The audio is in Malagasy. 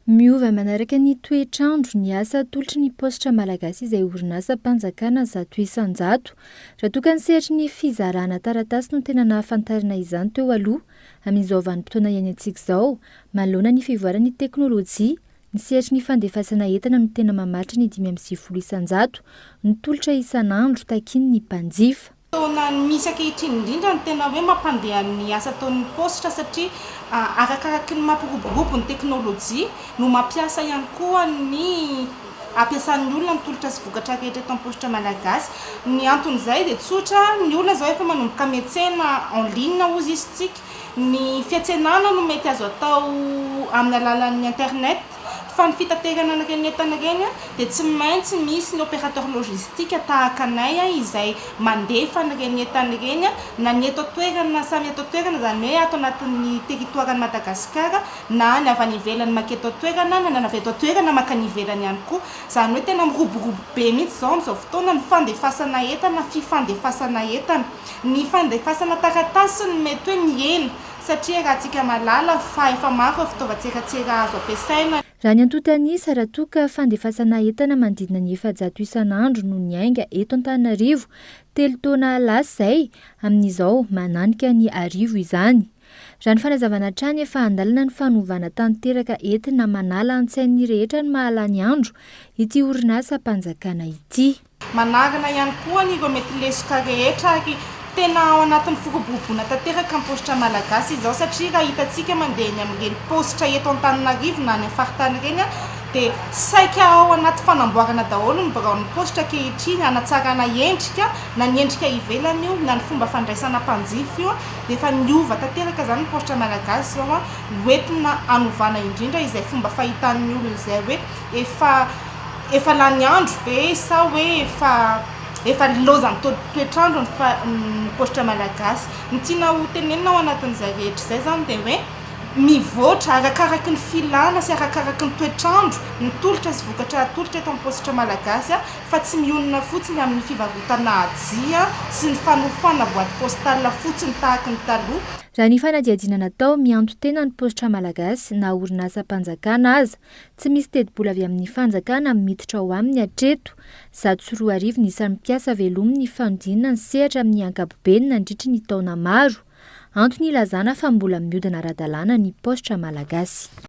Miova manaraka ny toetr'andro ny asa atolotry ny paositra malagasy izay orinasa mpanjakana zato isan-jato. Raha toa ka ny sehatry ny fizarana taratasy no tena nahafantarana izany teo aloha, amin'izao vanim-potoana iainantsika izao, manoloana ny fivoaran'ny teknôlôjia, ny sehatry ny fandefasana entana no tena mamaritra ny 520 isan-jato, ny tolotra isan'andro takiany ny mpanjifa. Taona misy ankehitriny indrindra ny tena hoe mampandeha ny asa ataon'ny paositra satria arakaraky ny mampiroborobo ny teknôlôjia no mampiasa ihany koa ny ampiasan'ny olona ny tolotra sy vokatra rehetra eto amin'ny paositra malagasy. Ny anton'izay dia tsotra, ny olona izao efa manomboka miantsena en ligne hozy izy tsika. Ny fiantsenana no mety azo atao amin'ny alalan'ny internet. Fa ny fitaterana an'ireny entana ireny dia tsy maintsy misy ny opérateur logistique tahaka anay izay mandefa an'ireny entana ireny na ny eto an-toerana na samy eto an-toerana, izany hoe ato anatin'ny teritoiran'i Madagasikara na ny avy any ivelany maketo an-toerana na ny avy eto an-toerana makany ivelany ihany koa. Izany hoe tena miroborobo be mihitsy izao amin'izao fotoana ny fandefasana entana, fifandefasana entana. Ny fandefasana taratasy ny mety hoe mihena satria raha antsika malala fa efa maro fitaovan-tserasera azo ampiasaina. Raha ny antontanisa raha toa ka fandefasana entana manodidina ny 700 isan'andro no niainga eto Antananarivo, 3 taona lasa izay, amin'izao mananika ny 1000 izany. Raha ny fanazavana hatrany efa andalana ny fanovana tanteraka entina manala an-tsain'ny rehetra ny mahalany andro ity orinasa mpanjakana ity. Manarina ihany koa ireo mety lesoka rehetra ary tena ao anatin'ny firoborobona tanteraka ny paositra malagasy izao satria raha hitantsika mandeha ny amin'ireny paositra eto Antananarivo na ny faritany ireny dia saika ao anaty fanamboarana daholo ny biraon'ny paositra ankehitriny, hanatsarana endrika na ny endrika ivelany io na ny fomba fandraisana mpanjifa io dia efa niova tanteraka izany ny paositra malagasy izao hoentina hanovana indrindra izay fomba fahitan'ny olona izay hoe efa lany andro ve sa hoe efa lozany toetr'andro ny paositra malagasy. Ny tiana ho tenenina ao anatin'izay rehetra izay izany dia hoe mivoatra arakaraky ny filana sy arakaraky ny toetr'andro ny tolotra sy vokatra atolotra eto amin'ny paositra malagasy fa tsy mionona fotsiny amin'ny fivarotana adzia sy ny fanofana boaty postale fotsiny tahaka ny taloha. Raha ny fanadihadiana natao mianto tena ny paositra malagasy na orinasa mpanjakana aza, tsy misy tedi-bola avy amin'ny fanjakana miditra ao aminy hatreto. 104 ny isan'ny mpiasa velominy ny fanodinana ny sehatra amin'ny ankapobeny nandritra ny taona maro. Antony ilazana fa mbola mihodana ara-dalàna ny paositra malagasy.